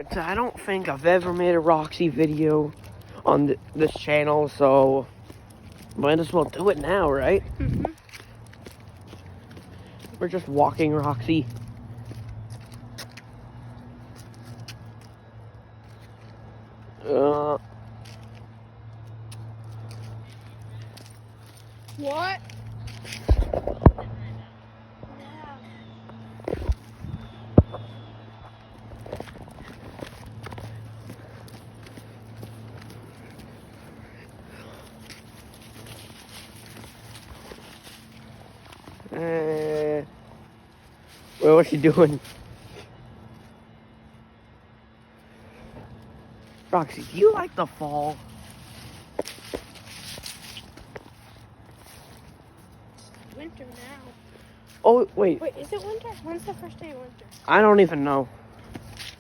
Alright, so I don't think I've ever made a Roxy video on this channel, so might as well do it now, right? Mm-hmm. We're just walking Roxy. What? Well, what's she doing? Roxy, do you like the fall? Winter now. Oh, wait. Wait, is it winter? When's the first day of winter? I don't even know.